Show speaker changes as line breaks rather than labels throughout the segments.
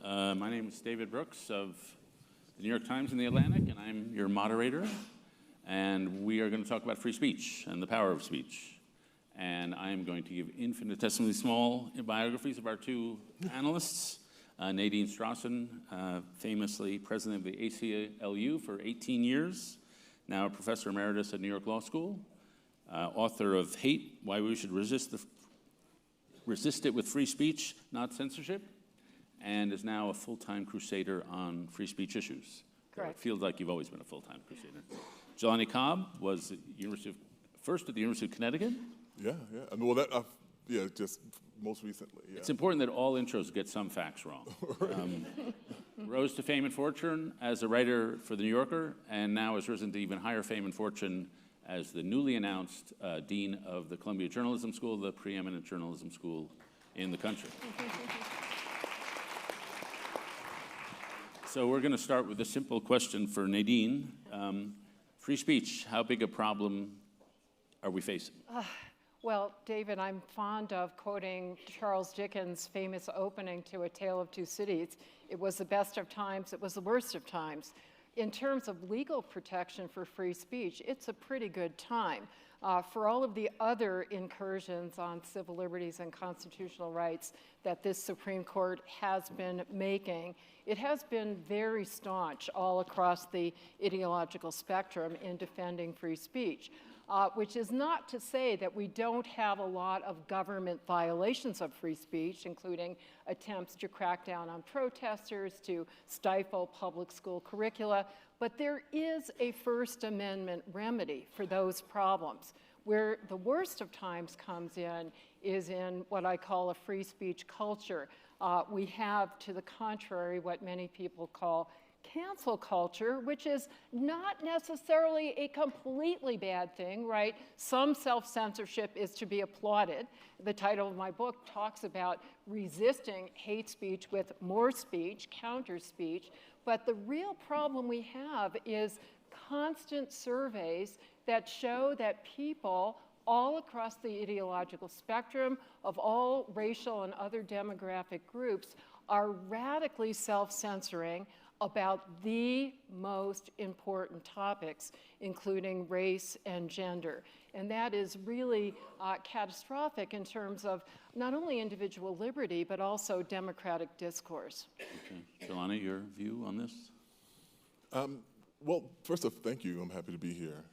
My name is David Brooks of the New York Times and the Atlantic, and I'm your moderator. And we are going to talk about free speech and the power of speech. And I'm going to give infinitesimally small biographies of our two panelists. Nadine Strossen, famously president of the ACLU for 18 years, now a professor emeritus at New York Law School, author of Hate, Why We Should Resist It with Free Speech, Not Censorship, and is now a full-time crusader on free speech issues.
Correct.
It feels like you've always been a full-time crusader. Jelani Cobb was first at the University of Connecticut.
Yeah. I mean, well, just most recently. Yeah.
It's important that all intros get some facts wrong. Rose to fame and fortune as a writer for The New Yorker, and now has risen to even higher fame and fortune as the newly announced dean of the Columbia Journalism School, the preeminent journalism school in the country. So we're going to start with a simple question for Nadine. Free speech, how big a problem are we facing?
Well, David, I'm fond of quoting Charles Dickens' famous opening to A Tale of Two Cities. It was the best of times, it was the worst of times. In terms of legal protection for free speech, it's a pretty good time. For all of the other incursions on civil liberties and constitutional rights that this Supreme Court has been making, it has been very staunch all across the ideological spectrum in defending free speech. Which is not to say that we don't have a lot of government violations of free speech, including attempts to crack down on protesters, to stifle public school curricula, but there is a First Amendment remedy for those problems. Where the worst of times comes in is in what I call a free speech culture. We have, to the contrary, what many people call cancel culture, which is not necessarily a completely bad thing, right? Some self-censorship is to be applauded. The title of my book talks about resisting hate speech with more speech, counter speech, but the real problem we have is constant surveys that show that people all across the ideological spectrum of all racial and other demographic groups are radically self-censoring about the most important topics, including race and gender. And that is really catastrophic in terms of not only individual liberty, but also democratic discourse.
Okay. Jelani, your view on this?
Well, first off, thank you. I'm happy to be here.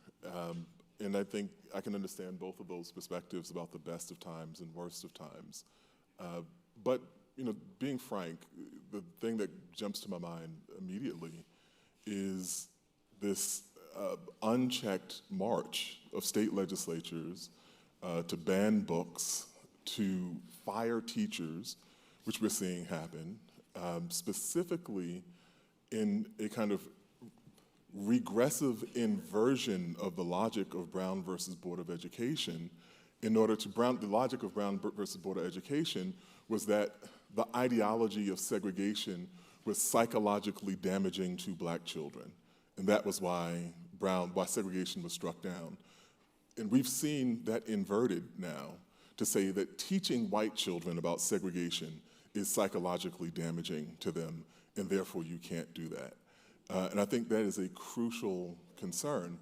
And I think I can understand both of those perspectives about the best of times and worst of times. But being frank, the thing that jumps to my mind immediately is this unchecked march of state legislatures to ban books, to fire teachers, which we're seeing happen, specifically in a kind of regressive inversion of the logic of Brown versus Board of Education. The logic of Brown versus Board of Education was that the ideology of segregation was psychologically damaging to black children. And that was why segregation was struck down. And we've seen that inverted now to say that teaching white children about segregation is psychologically damaging to them, and therefore you can't do that. And I think that is a crucial concern.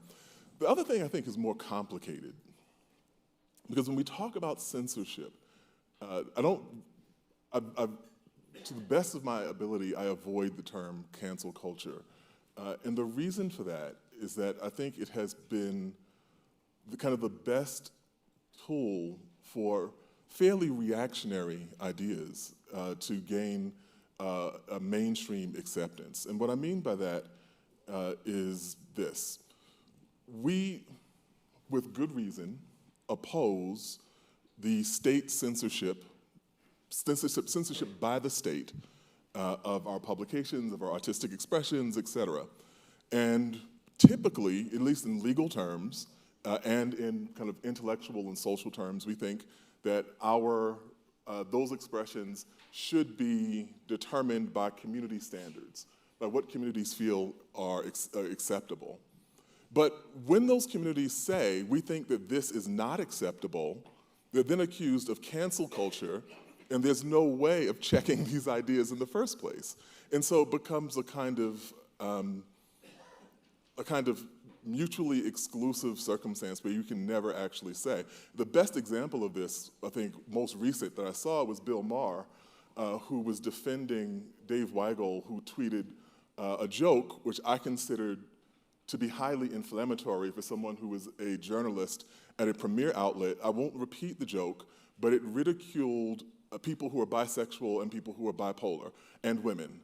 The other thing I think is more complicated, because when we talk about censorship, to the best of my ability, I avoid the term cancel culture. And the reason for that is that I think it has been the best tool for fairly reactionary ideas to gain a mainstream acceptance. And what I mean by that is this. We, with good reason, oppose the state censorship by the state of our publications, of our artistic expressions, et cetera. And typically, at least in legal terms, and in kind of intellectual and social terms, we think that those expressions should be determined by community standards, by what communities feel are acceptable. But when those communities say, we think that this is not acceptable, they're then accused of cancel culture And there's no way of checking these ideas in the first place. And so it becomes a kind of mutually exclusive circumstance where you can never actually say. The best example of this, I think, most recent that I saw was Bill Maher, who was defending Dave Weigel, who tweeted a joke which I considered to be highly inflammatory for someone who was a journalist at a premier outlet. I won't repeat the joke, but it ridiculed people who are bisexual and people who are bipolar, and women.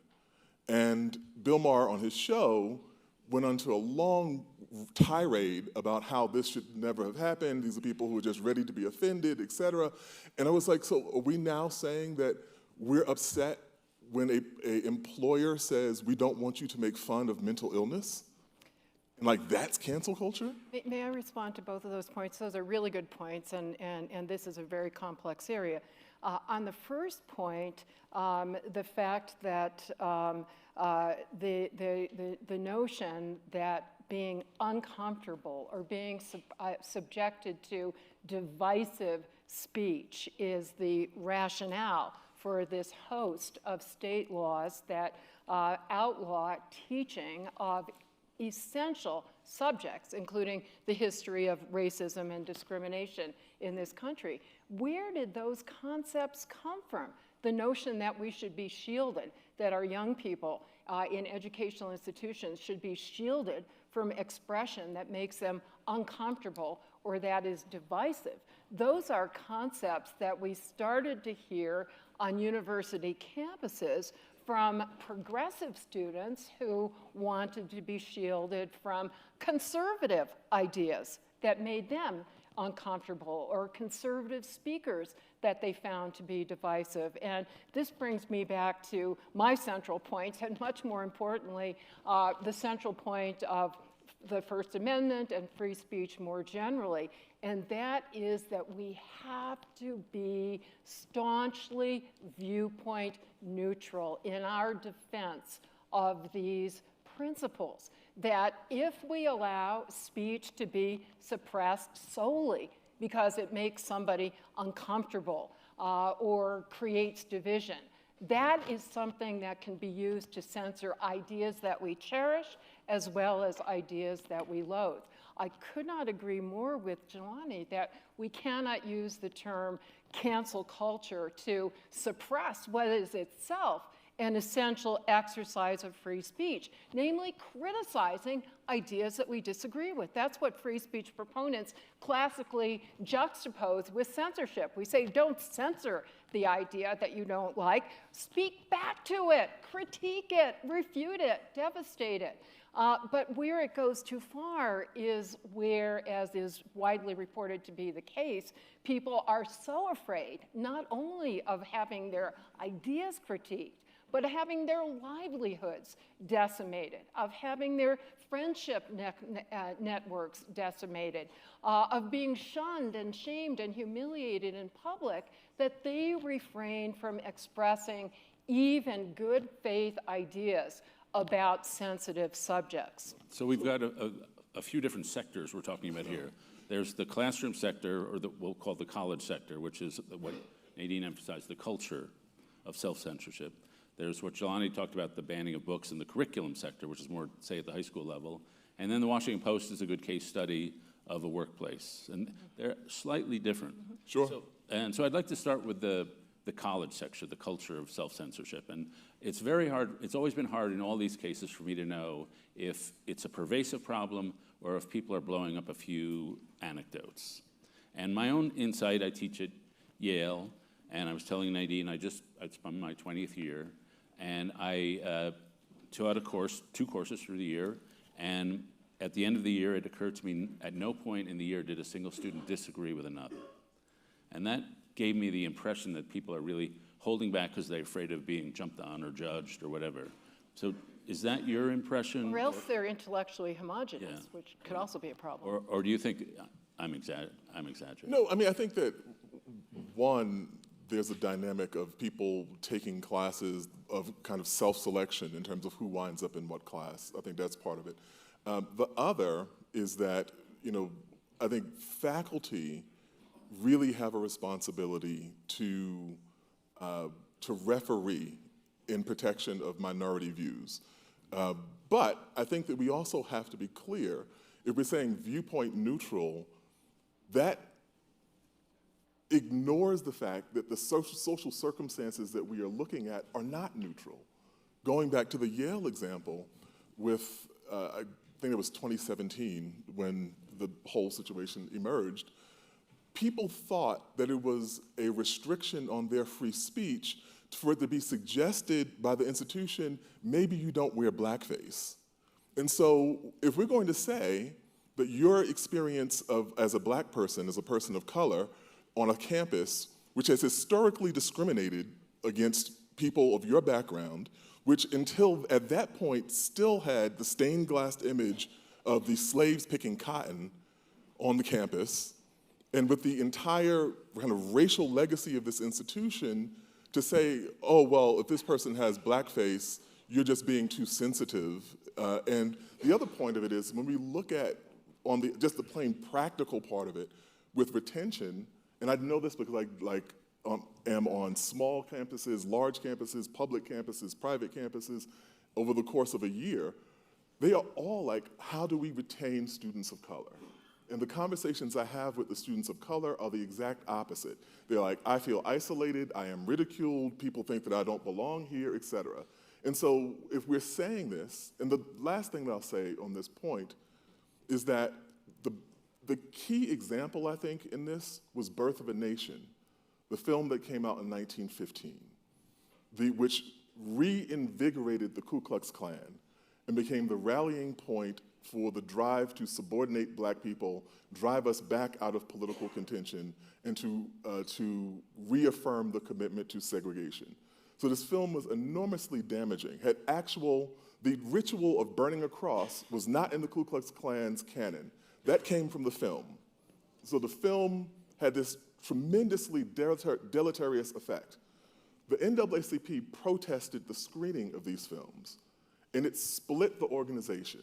And Bill Maher on his show went on to a long tirade about how this should never have happened. These are people who are just ready to be offended, et cetera. And I was like, so are we now saying that we're upset when a employer says, we don't want you to make fun of mental illness? And like, that's cancel culture?
May I respond to both of those points? Those are really good points, and this is a very complex area. On the first point, the fact that the notion that being uncomfortable or being subjected to divisive speech is the rationale for this host of state laws that outlaw teaching of essential subjects, including the history of racism and discrimination in this country. Where did those concepts come from? The notion that we should be shielded, that our young people in educational institutions should be shielded from expression that makes them uncomfortable or that is divisive. Those are concepts that we started to hear on university campuses from progressive students who wanted to be shielded from conservative ideas that made them uncomfortable, or conservative speakers that they found to be divisive. And this brings me back to my central point, and much more importantly, the central point of the First Amendment and free speech more generally, and that is that we have to be staunchly viewpoint neutral in our defense of these principles. That if we allow speech to be suppressed solely because it makes somebody uncomfortable or creates division, that is something that can be used to censor ideas that we cherish as well as ideas that we loathe. I could not agree more with Jelani that we cannot use the term cancel culture to suppress what is itself an essential exercise of free speech, namely criticizing ideas that we disagree with. That's what free speech proponents classically juxtapose with censorship. We say, don't censor the idea that you don't like, speak back to it, critique it, refute it, devastate it. But where it goes too far is where, as is widely reported to be the case, people are so afraid not only of having their ideas critiqued, but having their livelihoods decimated, of having their friendship networks decimated, of being shunned and shamed and humiliated in public, that they refrain from expressing even good faith ideas about sensitive subjects.
So we've got a few different sectors we're talking about here. There's the classroom sector, or we'll call the college sector, which is what Nadine emphasized, the culture of self-censorship. There's what Jelani talked about, the banning of books in the curriculum sector, which is more, say, at the high school level. And then the Washington Post is a good case study of a workplace. And they're slightly different.
Sure.
So I'd like to start with the college section, the culture of self-censorship. And it's very hard, it's always been hard in all these cases for me to know if it's a pervasive problem or if people are blowing up a few anecdotes. And my own insight, I teach at Yale, and I was telling Nadine, I'd spun my 20th year, and I taught two courses through the year, and at the end of the year, it occurred to me, at no point in the year did a single student disagree with another. And that gave me the impression that people are really holding back because they're afraid of being jumped on or judged or whatever. So is that your impression?
Or else they're intellectually homogenous,
Yeah.
which could also be a problem.
Or do you think I'm exaggerating?
No, I mean, I think that, one, there's a dynamic of people taking classes of kind of self-selection in terms of who winds up in what class. I think that's part of it. The other is that, I think faculty really have a responsibility to to referee in protection of minority views. But I think that we also have to be clear, if we're saying viewpoint neutral, that ignores the fact that the social circumstances that we are looking at are not neutral. Going back to the Yale example with, I think it was 2017 when the whole situation emerged, people thought that it was a restriction on their free speech for it to be suggested by the institution, maybe you don't wear blackface. And so if we're going to say that your experience as a black person, as a person of color, on a campus, which has historically discriminated against people of your background, which until at that point still had the stained glass image of the slaves picking cotton on the campus, and with the entire kind of racial legacy of this institution, to say, oh, well, if this person has blackface, you're just being too sensitive. And the other point of it is, when we look at just the plain practical part of it, with retention, and I know this because I am on small campuses, large campuses, public campuses, private campuses, over the course of a year, they are all like, how do we retain students of color? And the conversations I have with the students of color are the exact opposite. They're like, I feel isolated, I am ridiculed, people think that I don't belong here, et cetera. And so if we're saying this, and the last thing that I'll say on this point is that the key example, I think, in this was Birth of a Nation, the film that came out in 1915, which reinvigorated the Ku Klux Klan and became the rallying point for the drive to subordinate black people, drive us back out of political contention, and to reaffirm the commitment to segregation. So this film was enormously damaging. The ritual of burning a cross was not in the Ku Klux Klan's canon. That came from the film. So the film had this tremendously deleterious effect. The NAACP protested the screening of these films, and it split the organization,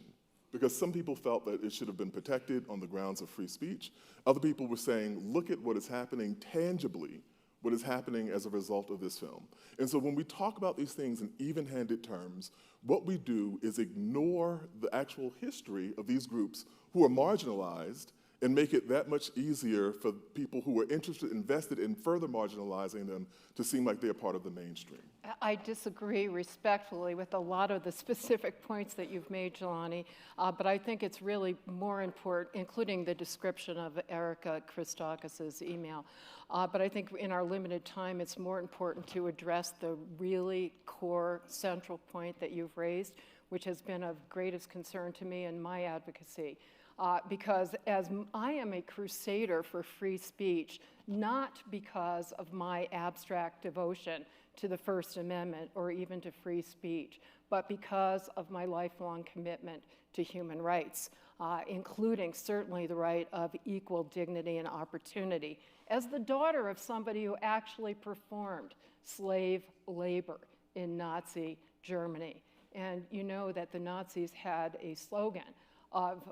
because some people felt that it should have been protected on the grounds of free speech. Other people were saying, look at what is happening tangibly, what is happening as a result of this film. And so when we talk about these things in even-handed terms, what we do is ignore the actual history of these groups who are marginalized and make it that much easier for people who are invested in further marginalizing them to seem like they're part of the mainstream.
I disagree respectfully with a lot of the specific points that you've made, Jelani, but I think it's really more important, including the description of Erica Christakis' email. But I think in our limited time, it's more important to address the really core central point that you've raised, which has been of greatest concern to me in my advocacy. Because as I am a crusader for free speech, not because of my abstract devotion to the First Amendment or even to free speech, but because of my lifelong commitment to human rights, including certainly the right of equal dignity and opportunity. As the daughter of somebody who actually performed slave labor in Nazi Germany, and you know that the Nazis had a slogan of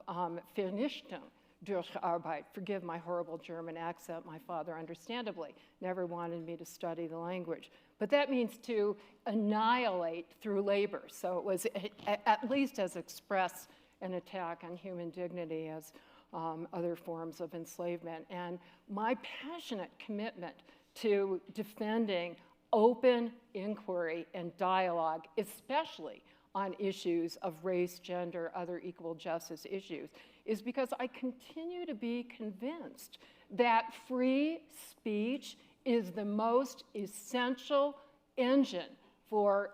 Vernichtung durch Arbeit. Forgive my horrible German accent. My father, understandably, never wanted me to study the language. But that means to annihilate through labor. So it was at least as express an attack on human dignity as other forms of enslavement. And my passionate commitment to defending open inquiry and dialogue, especially on issues of race, gender, other equal justice issues, is because I continue to be convinced that free speech is the most essential engine for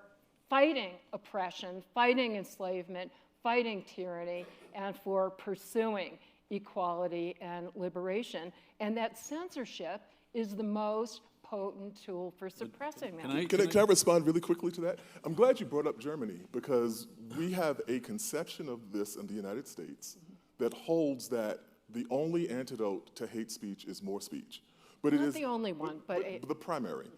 fighting oppression, fighting enslavement, fighting tyranny, and for pursuing equality and liberation, and that censorship is the most potent tool for suppressing them.
Can I respond really quickly to that? I'm glad you brought up Germany, because we have a conception of this in the United States that holds that the only antidote to hate speech is more speech. But
Not the only one, but
the primary.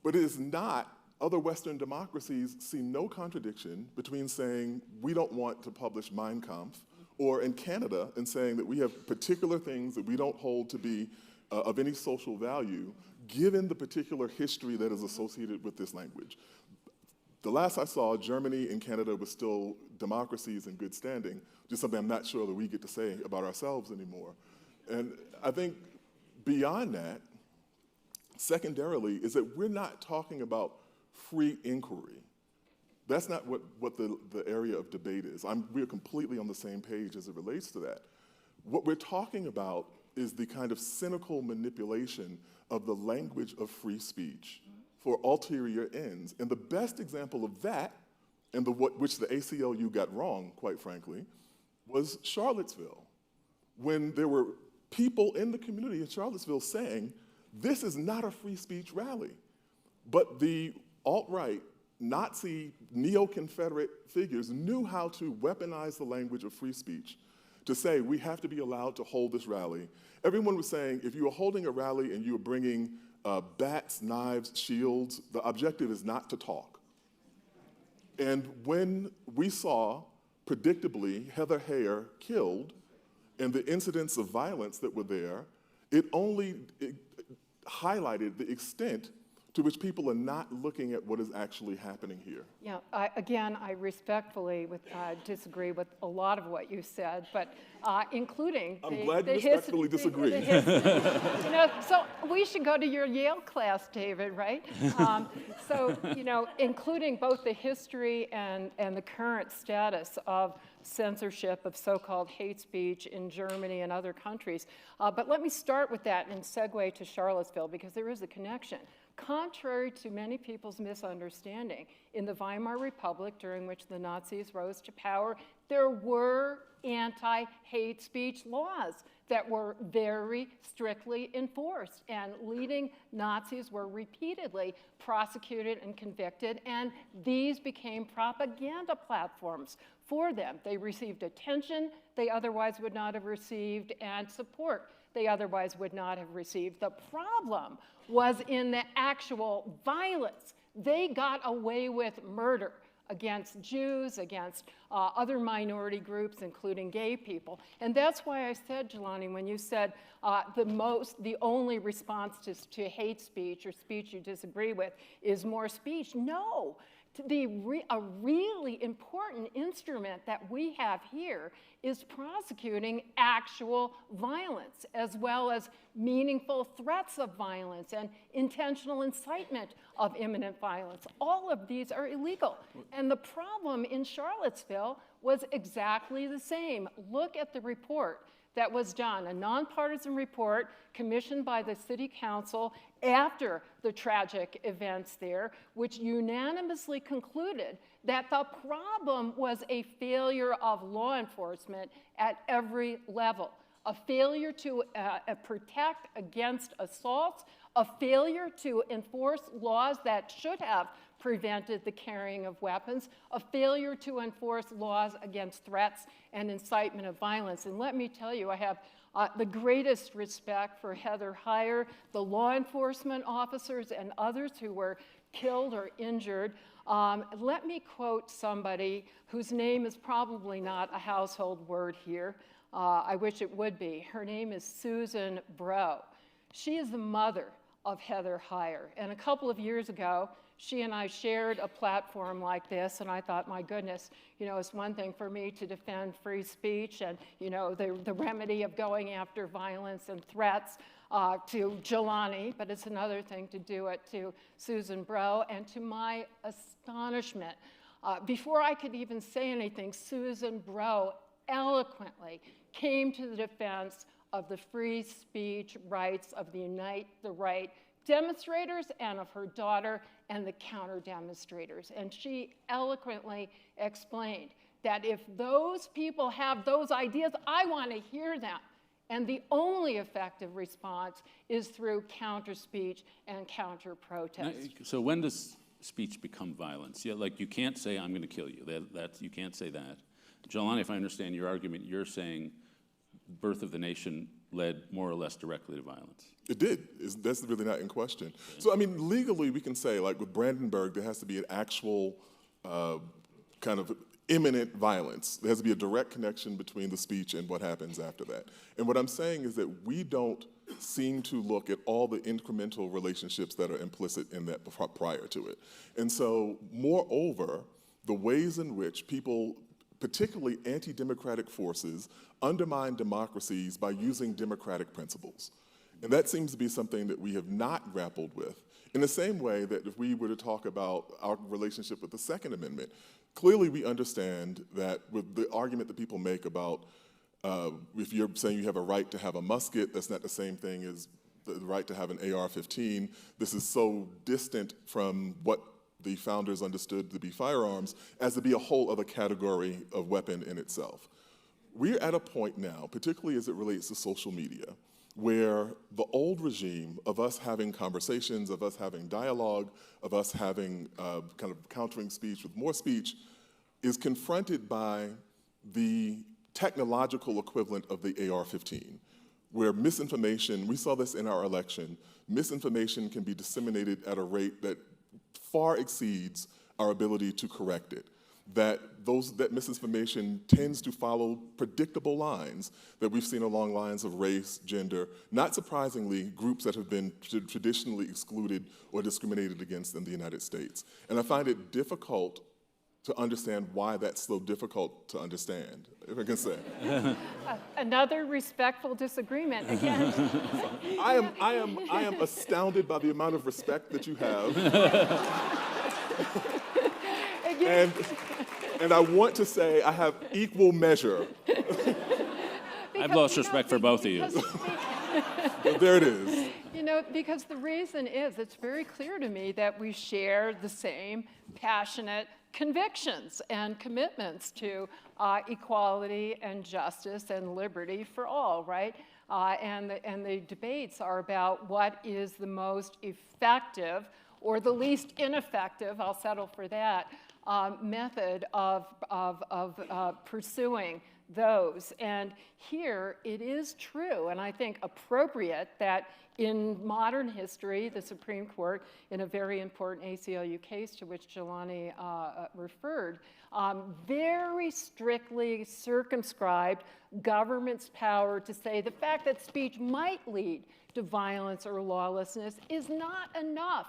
But it is not. Other Western democracies see no contradiction between saying we don't want to publish Mein Kampf, or in Canada, and saying that we have particular things that we don't hold to be of any social value, given the particular history that is associated with this language. The last I saw, Germany and Canada were still democracies in good standing, which is something I'm not sure that we get to say about ourselves anymore. And I think beyond that, secondarily, is that we're not talking about free inquiry. That's not what the area of debate is. We're completely on the same page as it relates to that. What we're talking about is the kind of cynical manipulation of the language of free speech for ulterior ends. And the best example of that, and which the ACLU got wrong, quite frankly, was Charlottesville. When there were people in the community in Charlottesville saying, this is not a free speech rally. But the alt-right, Nazi, neo-Confederate figures knew how to weaponize the language of free speech to say, we have to be allowed to hold this rally. Everyone was saying, if you were holding a rally and you were bringing bats, knives, shields, the objective is not to talk. And when we saw, predictably, Heather Heyer killed and the incidents of violence that were there, it highlighted the extent to which people are not looking at what is actually happening here.
Yeah, I respectfully disagree with a lot of what you said, but including
I'm glad you respectfully disagree.
So we should go to your Yale class, David, right? Including both the history and the current status of censorship of so-called hate speech in Germany and other countries. But let me start with that and segue to Charlottesville, because there is a connection. Contrary to many people's misunderstanding, in the Weimar Republic, during which the Nazis rose to power, there were anti-hate speech laws that were very strictly enforced, and leading Nazis were repeatedly prosecuted and convicted, and these became propaganda platforms for them. They received attention they otherwise would not have received, and support they otherwise would not have received. The problem was in the actual violence. They got away with murder against Jews, against other minority groups, including gay people. And that's why I said, Jelani, when you said the only response to hate speech or speech you disagree with is more speech. No. A really important instrument that we have here is prosecuting actual violence, as well as meaningful threats of violence and intentional incitement of imminent violence. All of these are illegal. And the problem in Charlottesville was exactly the same. Look at the report that was done, a nonpartisan report commissioned by the city council after the tragic events there, which unanimously concluded that the problem was a failure of law enforcement at every level, a failure to protect against assaults, a failure to enforce laws that should have prevented the carrying of weapons, a failure to enforce laws against threats and incitement of violence. And let me tell you, I have the greatest respect for Heather Heyer, the law enforcement officers and others who were killed or injured. Let me quote somebody whose name is probably not a household word here. I wish it would be. Her name is Susan Bro. She is the mother of Heather Heyer. And a couple of years ago, she and I shared a platform like this, and I thought, my goodness, it's one thing for me to defend free speech and, the remedy of going after violence and threats to Jelani, but it's another thing to do it to Susan Bro. And to my astonishment, before I could even say anything, Susan Bro eloquently came to the defense of the free speech rights of the Unite the Right demonstrators and of her daughter and the counter-demonstrators. And she eloquently explained that if those people have those ideas, I want to hear them. And the only effective response is through counter-speech and counter-protest.
So when does speech become violence? Yeah, like you can't say, I'm going to kill you. You can't say that. Jelani, if I understand your argument, you're saying Birth of the Nation led more or less directly to violence.
It did. That's really not in question. Okay. So, legally we can say, like with Brandenburg, there has to be an actual kind of imminent violence. There has to be a direct connection between the speech and what happens after that. And what I'm saying is that we don't seem to look at all the incremental relationships that are implicit in that prior to it. And so, moreover, the ways in which people, particularly anti-democratic forces, undermine democracies by using democratic principles. And that seems to be something that we have not grappled with. In the same way that if we were to talk about our relationship with the Second Amendment, clearly we understand that with the argument that people make about if you're saying you have a right to have a musket, that's not the same thing as the right to have an AR-15. This is so distant from what the founders understood to be firearms as to be a whole other category of weapon in itself. We're at a point now, particularly as it relates to social media, where the old regime of us having conversations, of us having dialogue, of us having kind of countering speech with more speech, is confronted by the technological equivalent of the AR-15, where misinformation, we saw this in our election, misinformation can be disseminated at a rate that far exceeds our ability to correct it. That misinformation tends to follow predictable lines that we've seen along lines of race, gender, not surprisingly, groups that have been traditionally excluded or discriminated against in the United States. And I find it difficult to understand why that's so difficult to understand, if I can say.
Another respectful disagreement, again.
I am astounded by the amount of respect that you have. And I want to say I have equal measure.
I've lost respect for both of you.
Well, there it is.
You know, because the reason is, it's very clear to me that we share the same passionate convictions and commitments to equality and justice and liberty for all, right? And the debates are about what is the most effective or the least ineffective, I'll settle for that, method of pursuing those. And here it is true, and I think appropriate, that in modern history, the Supreme Court, in a very important ACLU case to which Jelani referred, very strictly circumscribed government's power to say the fact that speech might lead to violence or lawlessness is not enough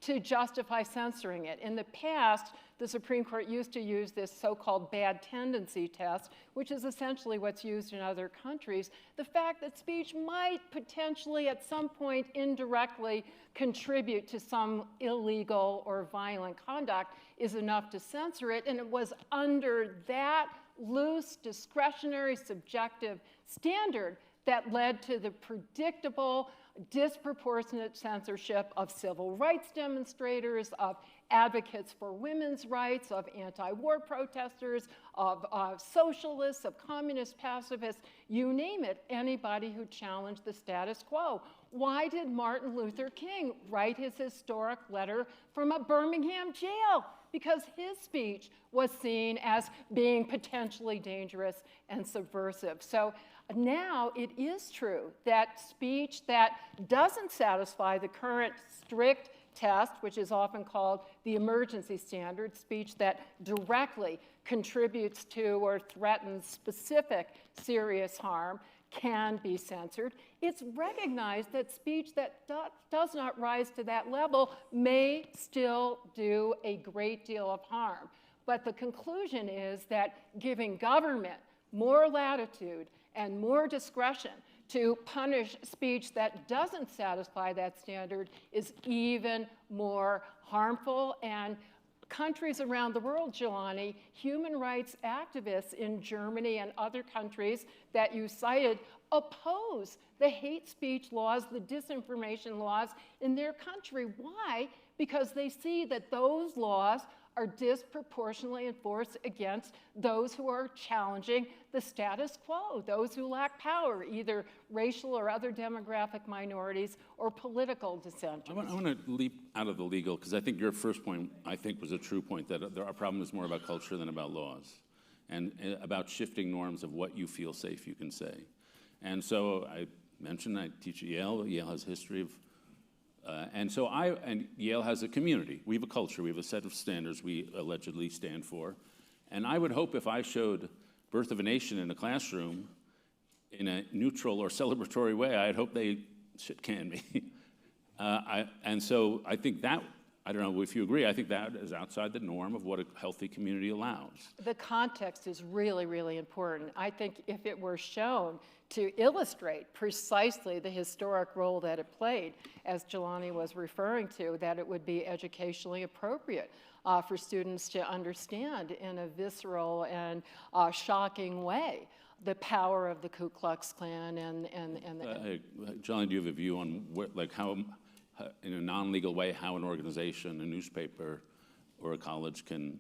to justify censoring it. In the past, the Supreme Court used to use this so-called bad tendency test, which is essentially what's used in other countries. The fact that speech might potentially at some point indirectly contribute to some illegal or violent conduct is enough to censor it, and it was under that loose, discretionary, subjective standard that led to the predictable, disproportionate censorship of civil rights demonstrators, of advocates for women's rights, of anti-war protesters, of socialists, of communist pacifists, you name it, anybody who challenged the status quo. Why did Martin Luther King write his historic letter from a Birmingham jail? Because his speech was seen as being potentially dangerous and subversive. So now it is true that speech that doesn't satisfy the current strict test, which is often called the emergency standard, speech that directly contributes to or threatens specific serious harm, can be censored. It's recognized that speech that does not rise to that level may still do a great deal of harm. But the conclusion is that giving government more latitude and more discretion to punish speech that doesn't satisfy that standard is even more harmful. And countries around the world, Jelani, human rights activists in Germany and other countries that you cited oppose the hate speech laws, the disinformation laws in their country. Why? Because they see that those laws are disproportionately enforced against those who are challenging the status quo, those who lack power, either racial or other demographic minorities or political dissenters.
I want to leap out of the legal, because I think your first point, I think, was a true point, that our problem is more about culture than about laws, and about shifting norms of what you feel safe you can say. And so I mentioned I teach at Yale. Yale has a history of and Yale has a community. We have a culture. We have a set of standards we allegedly stand for. And I would hope if I showed Birth of a Nation in a classroom in a neutral or celebratory way, I'd hope they shit can be. And so I think that, I don't know if you agree, I think that is outside the norm of what a healthy community allows.
The context is really, really important. I think if it were shown to illustrate precisely the historic role that it played, as Jelani was referring to, that it would be educationally appropriate for students to understand in a visceral and shocking way the power of the Ku Klux Klan
Jelani, do you have a view on what, like how, in a non-legal way, how an organization, a newspaper, or a college can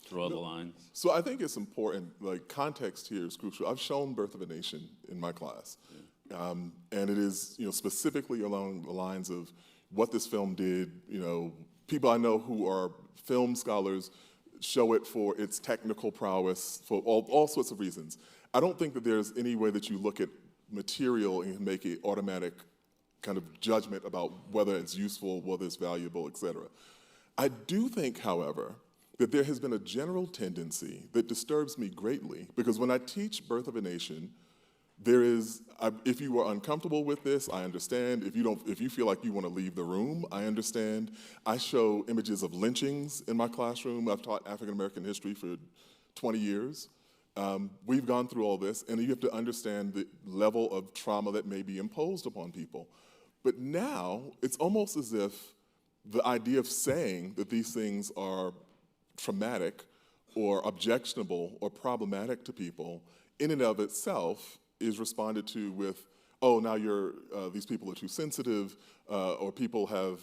draw the lines?
So I think it's important, like context here is crucial. I've shown Birth of a Nation in my class. And it is, specifically along the lines of what this film did. People I know who are film scholars show it for its technical prowess, for all sorts of reasons. I don't think that there's any way that you look at material and make an automatic kind of judgment about whether it's useful, whether it's valuable, et cetera. I do think, however, that there has been a general tendency that disturbs me greatly, because when I teach Birth of a Nation, there is, if you are uncomfortable with this, I understand. If you feel like you want to leave the room, I understand. I show images of lynchings in my classroom. I've taught African American history for 20 years. We've gone through all this, and you have to understand the level of trauma that may be imposed upon people. But now, it's almost as if the idea of saying that these things are traumatic or objectionable or problematic to people in and of itself is responded to with, oh, now these people are too sensitive, or people have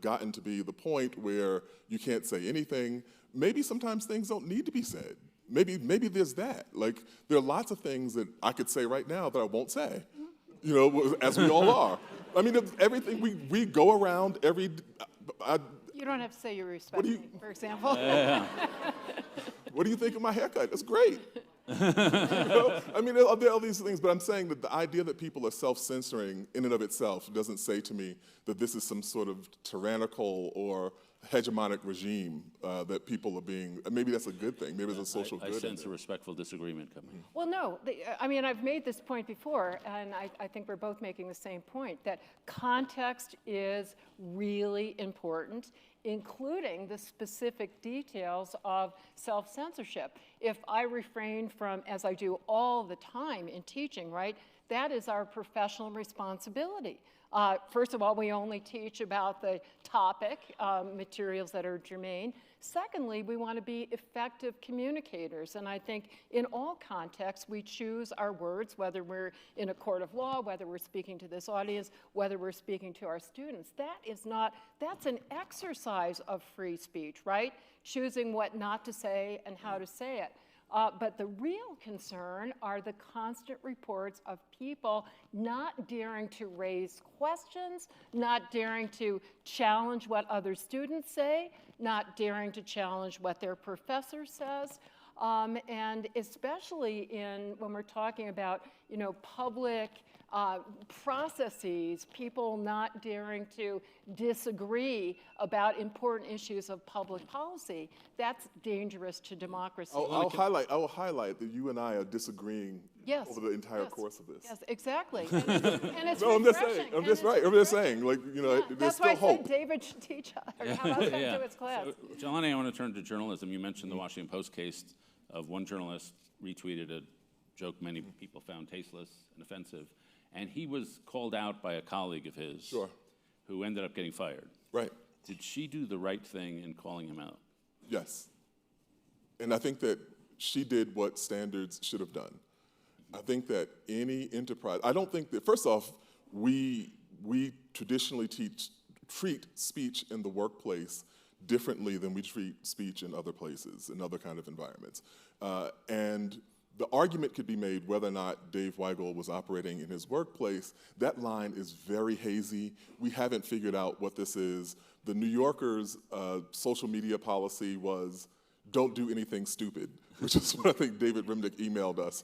gotten to be the point where you can't say anything. Maybe sometimes things don't need to be said. Maybe there's that. Like, there are lots of things that I could say right now that I won't say, as we all are. I mean, everything, we go around every...
You don't have to say you respect me, for example.
What do you think of my haircut? That's great. I mean, there are all these things, but I'm saying that the idea that people are self-censoring in and of itself doesn't say to me that this is some sort of tyrannical or hegemonic regime that people are being, maybe that's a good thing, maybe it's a social good.
I sense a respectful disagreement coming.
Well, no, I mean, I've made this point before, and I think we're both making the same point, that context is really important, including the specific details of self-censorship. If I refrain from, as I do all the time in teaching, right, that is our professional responsibility. First of all, we only teach about the topic, materials that are germane. Secondly, we want to be effective communicators, and I think in all contexts we choose our words, whether we're in a court of law, whether we're speaking to this audience, whether we're speaking to our students. That's an exercise of free speech, right? Choosing what not to say and how to say it. But the real concern are the constant reports of people not daring to raise questions, not daring to challenge what other students say, not daring to challenge what their professor says, and especially when we're talking about, public processes, people not daring to disagree about important issues of public policy. That's dangerous to democracy.
I will highlight that you and I are disagreeing over the entire course of this.
Yes, exactly. And it's
no, I'm just saying. I'm just saying. Like, there's
that's
still
why
hope.
I said David should teach us. How about come to his class?
So, Jelani, I want to turn to journalism. You mentioned the Washington Post case of one journalist retweeted a joke many people found tasteless and offensive, and he was called out by a colleague of his who ended up getting fired.
Right.
Did she do the right thing in calling him out?
Yes. And I think that she did what standards should have done. I think that any enterprise, I don't think that, first off, we traditionally treat speech in the workplace differently than we treat speech in other places, in other kind of environments. And the argument could be made whether or not Dave Weigel was operating in his workplace. That line is very hazy. We haven't figured out what this is. The New Yorker's social media policy was, don't do anything stupid, which is what I think David Remnick emailed us.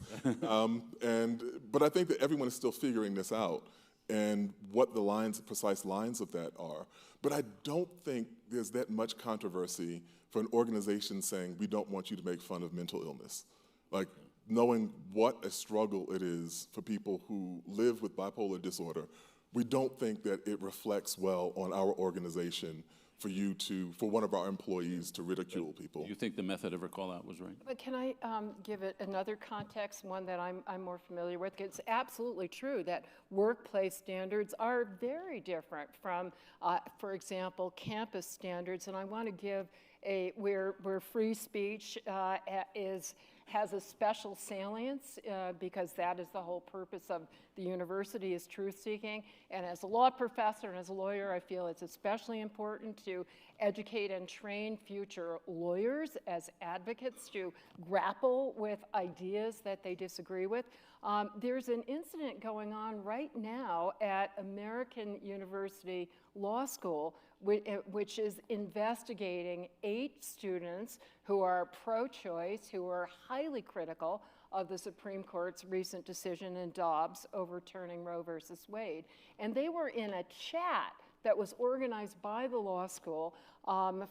But I think that everyone is still figuring this out and what the precise lines of that are. But I don't think there's that much controversy for an organization saying, we don't want you to make fun of mental illness. Like, knowing what a struggle it is for people who live with bipolar disorder, we don't think that it reflects well on our organization for one of our employees to ridicule people.
Do you think the method of her call out was right?
But can I give it another context, one that I'm more familiar with? It's absolutely true that workplace standards are very different from, for example, campus standards. And I want to give where free speech has a special salience because that is the whole purpose of the university, is truth-seeking. And as a law professor and as a lawyer, I feel it's especially important to educate and train future lawyers as advocates to grapple with ideas that they disagree with. There's an incident going on right now at American University Law School, which is investigating 8 students who are pro-choice, who are highly critical of the Supreme Court's recent decision in Dobbs overturning Roe versus Wade. And they were in a chat that was organized by the law school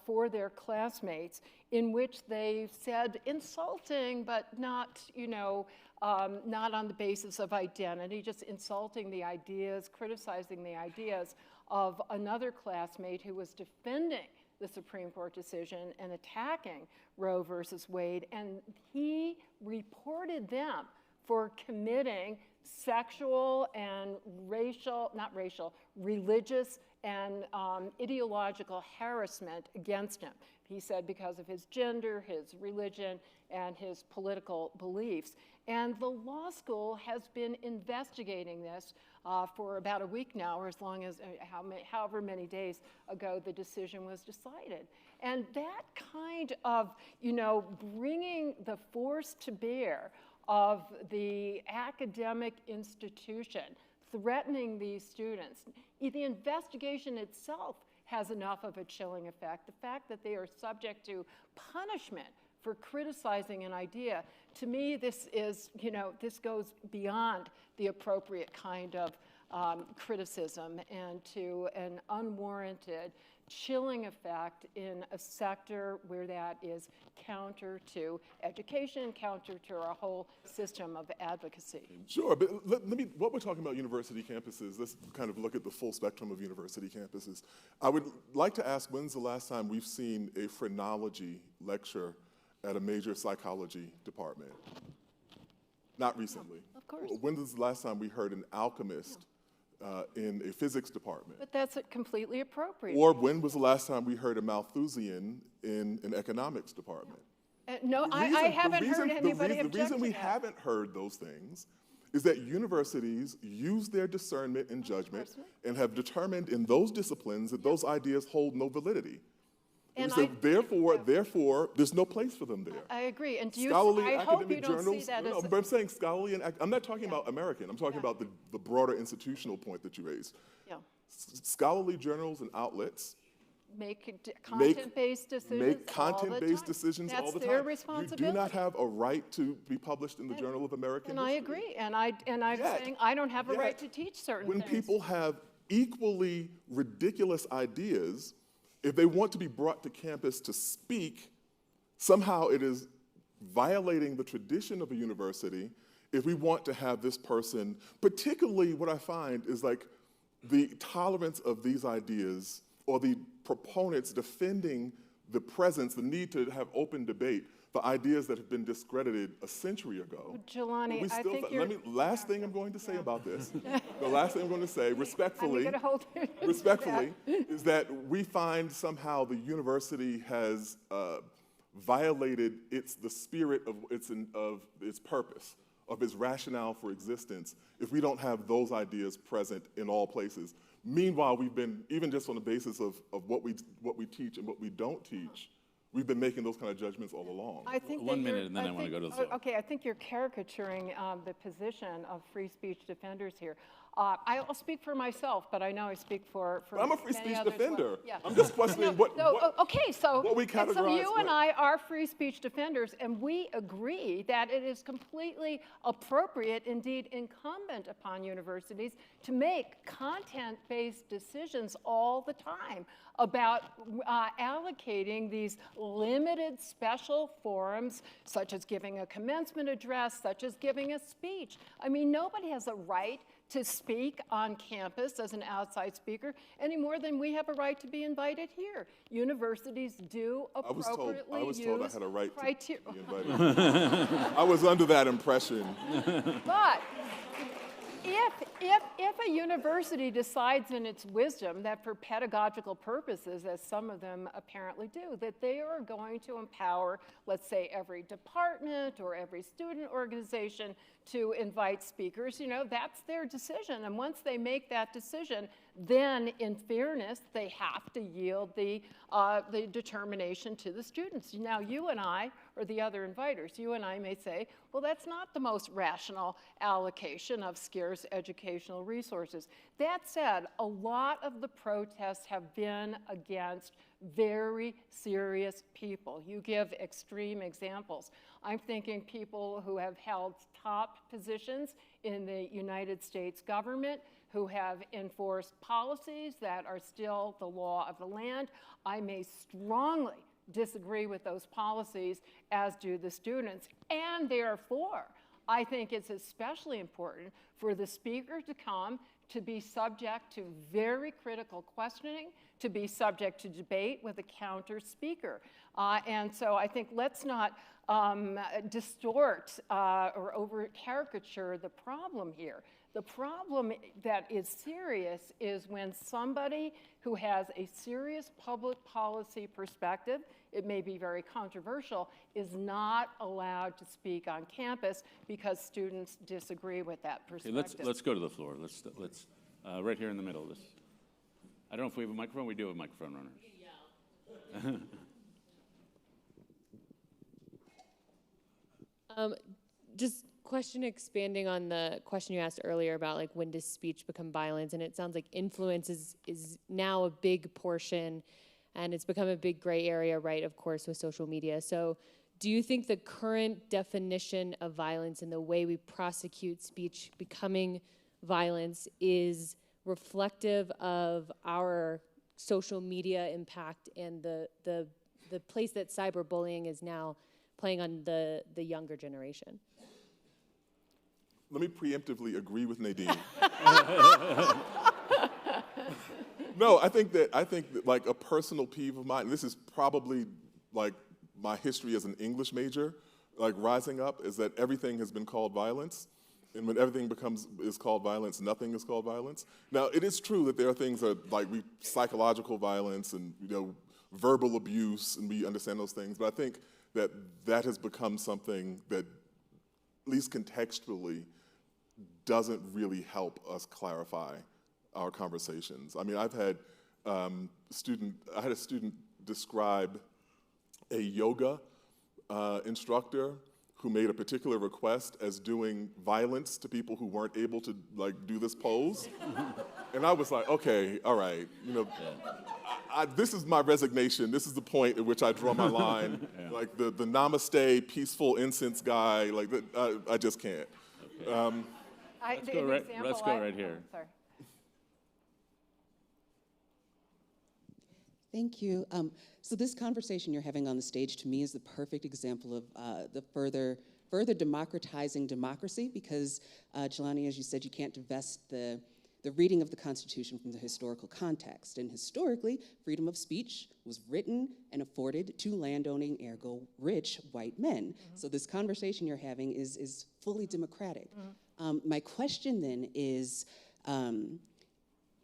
for their classmates, in which they said insulting, but not, not on the basis of identity, just insulting the ideas, criticizing the ideas of another classmate who was defending the Supreme Court decision and attacking Roe versus Wade. And he reported them for committing sexual and religious and ideological harassment against him. He said because of his gender, his religion, and his political beliefs. And the law school has been investigating this for about a week now, or as long as however many days ago the decision was decided. And that kind of, bringing the force to bear of the academic institution threatening these students, the investigation itself has enough of a chilling effect. The fact that they are subject to punishment for criticizing an idea, to me, this is, this goes beyond the appropriate kind of criticism and to an unwarranted chilling effect in a sector where that is counter to education, counter to our whole system of advocacy.
Sure, but what we're talking about university campuses, let's kind of look at the full spectrum of university campuses. I would like to ask, when's the last time we've seen a phrenology lecture at a major psychology department? Not recently.
Of course.
When was the last time we heard an alchemist in a physics department?
But that's completely appropriate.
Or when was the last time we heard a Malthusian in an economics department?
No, I haven't heard anybody object to that.
The reason we haven't heard those things is that universities use their discernment and judgment and have determined in those disciplines that those ideas hold no validity. And so therefore, there's no place for them there.
I agree. And
Scholarly
I hope
academic
you don't
journals,
see that as
but I'm saying scholarly, and I'm not talking about American. I'm talking about the broader institutional point that you raised.
Yeah.
Scholarly journals and outlets
make content-based decisions
make content-based decisions all the time.
That's their responsibility.
You do not have a right to be published in the Journal of American History.
And I agree. And I'm saying I don't have a right to teach certain things.
When people have equally ridiculous ideas, if they want to be brought to campus to speak, somehow it is violating the tradition of a university if we want to have this person, particularly what I find is like the tolerance of these ideas or the proponents defending the presence, the need to have open debate for ideas that have been discredited a century ago.
Jelani, I think you're...
Last thing I'm going to say about this, the last thing I'm going to say, respectfully, is that we find somehow the university has violated the spirit of its purpose, of its rationale for existence, if we don't have those ideas present in all places. Meanwhile, we've been, even just on the basis of what we teach and what we don't teach, we've been making those kind of judgments all along.
I think 1 minute, and then I want to go to the floor.
Okay, I think you're caricaturing the position of free speech defenders here. I'll speak for myself, but I know I speak for
I'm a free speech defender.
Well. Yeah.
I'm just questioning what we categorize.
So you and I are free speech defenders, and we agree that it is completely appropriate, indeed incumbent upon universities, to make content-based decisions all the time about allocating these limited special forums, such as giving a commencement address, such as giving a speech. I mean, nobody has a right to speak on campus as an outside speaker any more than we have a right to be invited here. Universities do appropriately
I was told I had a right to be invited. I was under that impression.
But if a university decides in its wisdom that for pedagogical purposes, as some of them apparently do, that they are going to empower, let's say, every department or every student organization to invite speakers, that's their decision. And once they make that decision, then in fairness, they have to yield the determination to the students. Now, you and I, or the other inviters, you and I may say, well, that's not the most rational allocation of scarce educational resources. That said, a lot of the protests have been against very serious people. You give extreme examples. I'm thinking people who have held top positions in the United States government, who have enforced policies that are still the law of the land. I may strongly disagree with those policies, as do the students, and therefore, I think it's especially important for the speaker to come to be subject to very critical questioning, to be subject to debate with a counter speaker. And so I think let's not distort or over-caricature the problem here. The problem that is serious is when somebody who has a serious public policy perspective, it may be very controversial, is not allowed to speak on campus because students disagree with that perspective.
Okay, let's go to the floor. Let's right here in the middle of this. I don't know if we have a microphone. We do have microphone runners. Yeah.
Just question expanding on the question you asked earlier about like when does speech become violence, and it sounds like influence is now a big portion, and it's become a big gray area, right, of course, with social media. So do you think the current definition of violence and the way we prosecute speech becoming violence is reflective of our social media impact and the place that cyberbullying is now playing on the younger generation?
Let me preemptively agree with Nadine. No, I think that like a personal peeve of mine, and this is probably like my history as an English major, like rising up, is that everything has been called violence. And when everything is called violence, nothing is called violence. Now, it is true that there are things that like psychological violence and verbal abuse, and we understand those things. But I think that has become something that, at least contextually, doesn't really help us clarify our conversations. I mean, I had a student describe a yoga instructor who made a particular request as doing violence to people who weren't able to like do this pose. And I was like, okay, all right, this is my resignation. This is the point at which I draw my line. Yeah. Like the namaste, peaceful incense guy, like I just can't. Okay.
Let's go right here.
Sorry.
Thank you. So this conversation you're having on the stage, to me, is the perfect example of the further democratizing democracy, because, Jelani, as you said, you can't divest the reading of the Constitution from the historical context. And historically, freedom of speech was written and afforded to landowning, ergo rich, white men. Mm-hmm. So this conversation you're having is fully democratic. Mm-hmm. My question then is,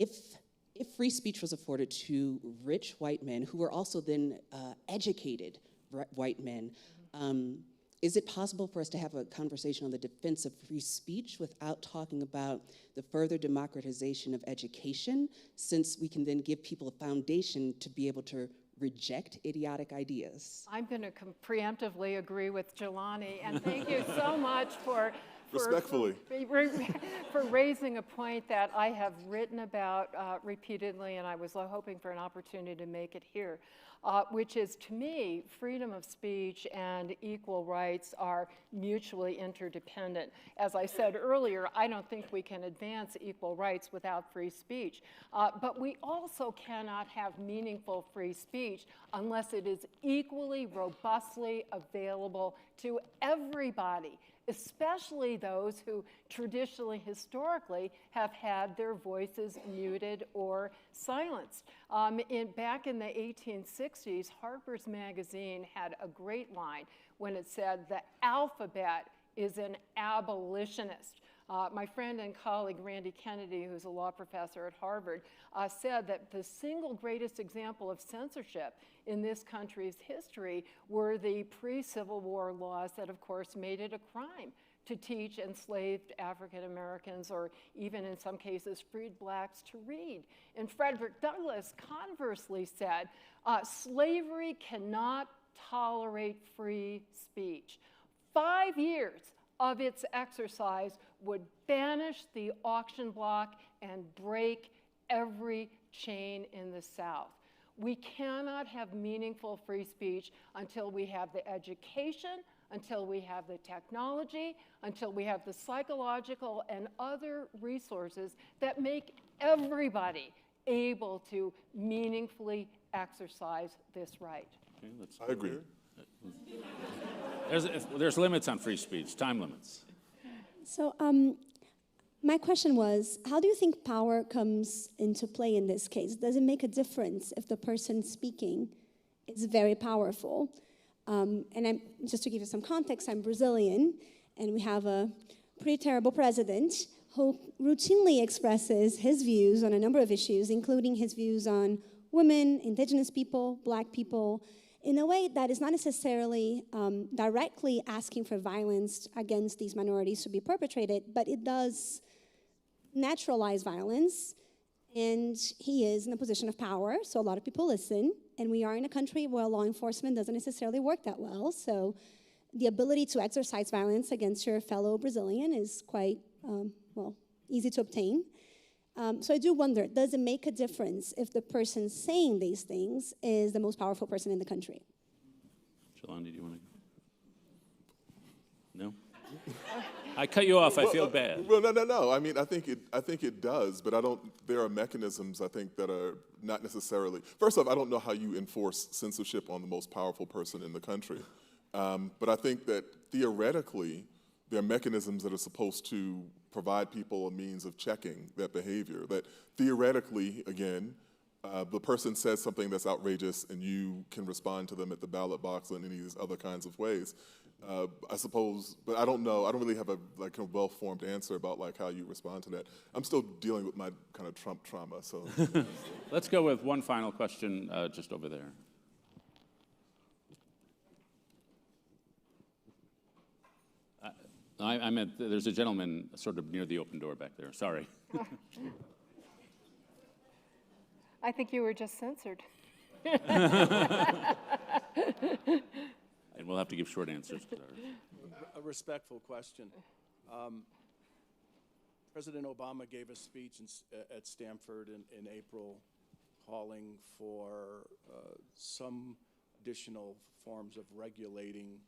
if free speech was afforded to rich white men who were also then educated white men, is it possible for us to have a conversation on the defense of free speech without talking about the further democratization of education, since we can then give people a foundation to be able to reject idiotic ideas?
I'm going to preemptively agree with Jelani, and thank you so much for raising a point that I have written about repeatedly, and I was hoping for an opportunity to make it here, which is, to me, freedom of speech and equal rights are mutually interdependent. As I said earlier, I don't think we can advance equal rights without free speech, but we also cannot have meaningful free speech unless it is equally robustly available to everybody, especially those who traditionally, historically, have had their voices muted or silenced. Back in the 1860s, Harper's Magazine had a great line when it said, "The alphabet is an abolitionist." My friend and colleague Randy Kennedy, who's a law professor at Harvard, said that the single greatest example of censorship in this country's history were the pre-Civil War laws that, of course, made it a crime to teach enslaved African Americans, or even in some cases freed blacks, to read. And Frederick Douglass conversely said, slavery cannot tolerate free speech. 5 years of its exercise would banish the auction block and break every chain in the South. We cannot have meaningful free speech until we have the education, until we have the technology, until we have the psychological and other resources that make everybody able to meaningfully exercise this right.
Okay,
I agree.
There's limits on free speech, time limits.
So my question was, how do you think power comes into play in this case? Does it make a difference if the person speaking is very powerful? And just to give you some context, I'm Brazilian, and we have a pretty terrible president who routinely expresses his views on a number of issues, including his views on women, indigenous people, black people, in a way that is not necessarily directly asking for violence against these minorities to be perpetrated, but it does naturalize violence, and he is in a position of power, so a lot of people listen, and we are in a country where law enforcement doesn't necessarily work that well, so the ability to exercise violence against your fellow Brazilian is quite, easy to obtain. So I do wonder, does it make a difference if the person saying these things is the most powerful person in the country?
Shalani, do you want to? No? I cut you off. I feel bad.
Well, no. I mean, I think it does, but I don't. There are mechanisms I think that are not necessarily. First off, I don't know how you enforce censorship on the most powerful person in the country, but I think that theoretically there are mechanisms that are supposed to provide people a means of checking that behavior. That theoretically, again, the person says something that's outrageous, and you can respond to them at the ballot box and any of these other kinds of ways. I suppose, but I don't know. I don't really have a well-formed answer about how you respond to that. I'm still dealing with my kind of Trump trauma. So
let's go with one final question just over there. I meant there's a gentleman sort of near the open door back there. Sorry.
I think you were just censored.
And we'll have to give short answers.
A respectful question. President Obama gave a speech at Stanford in April calling for some additional forms of regulating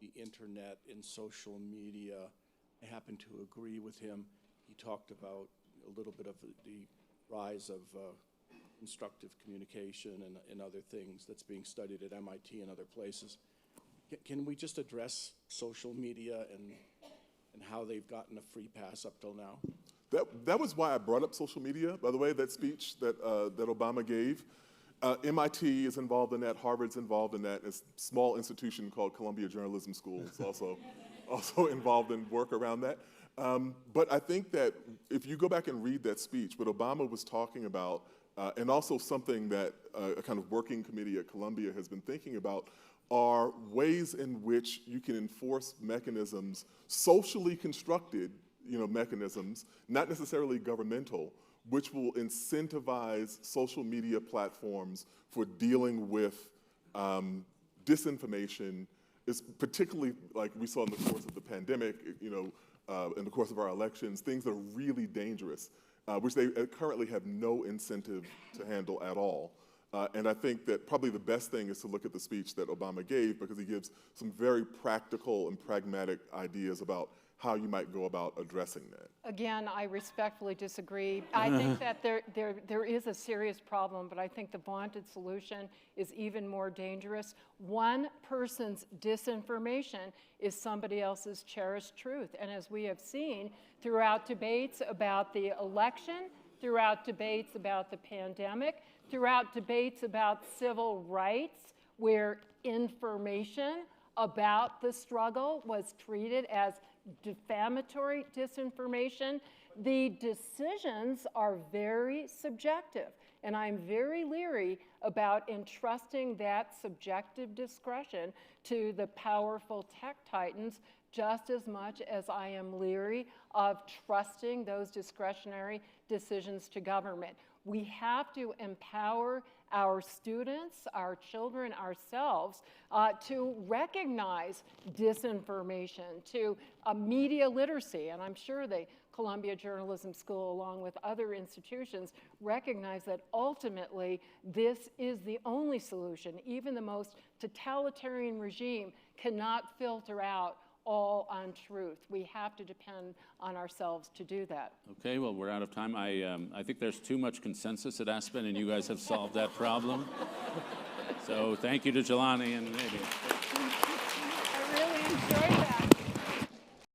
the internet and social media. I happen to agree with him. He talked about a little bit of the rise of constructive communication and other things that's being studied at MIT and other places. Can we just address social media and how they've gotten a free pass up till now?
that was why I brought up social media. By the way, that speech that Obama gave. MIT is involved in that. Harvard's involved in that. A small institution called Columbia Journalism School is also involved in work around that. But I think that if you go back and read that speech, what Obama was talking about, and also something that a kind of working committee at Columbia has been thinking about, are ways in which you can enforce mechanisms, socially constructed, mechanisms, not necessarily governmental, which will incentivize social media platforms for dealing with disinformation, is particularly like we saw in the course of the pandemic, in the course of our elections, things that are really dangerous, which they currently have no incentive to handle at all. And I think that probably the best thing is to look at the speech that Obama gave, because he gives some very practical and pragmatic ideas about how you might go about addressing that.
Again, I respectfully disagree. I think that there is a serious problem, but I think the vaunted solution is even more dangerous. One person's disinformation is somebody else's cherished truth. And as we have seen throughout debates about the election, throughout debates about the pandemic, throughout debates about civil rights, where information about the struggle was treated as defamatory disinformation, the decisions are very subjective. And I'm very leery about entrusting that subjective discretion to the powerful tech titans, just as much as I am leery of trusting those discretionary decisions to government. We have to empower our students, our children, ourselves, to recognize disinformation, to media literacy. And I'm sure the Columbia Journalism School, along with other institutions, recognize that ultimately this is the only solution. Even the most totalitarian regime cannot filter out all untruth. We have to depend on ourselves to do that.
Okay, well, we're out of time. I think there's too much consensus at Aspen, and you guys have solved that problem. So thank you to Jelani and Nadine.
I really enjoyed that.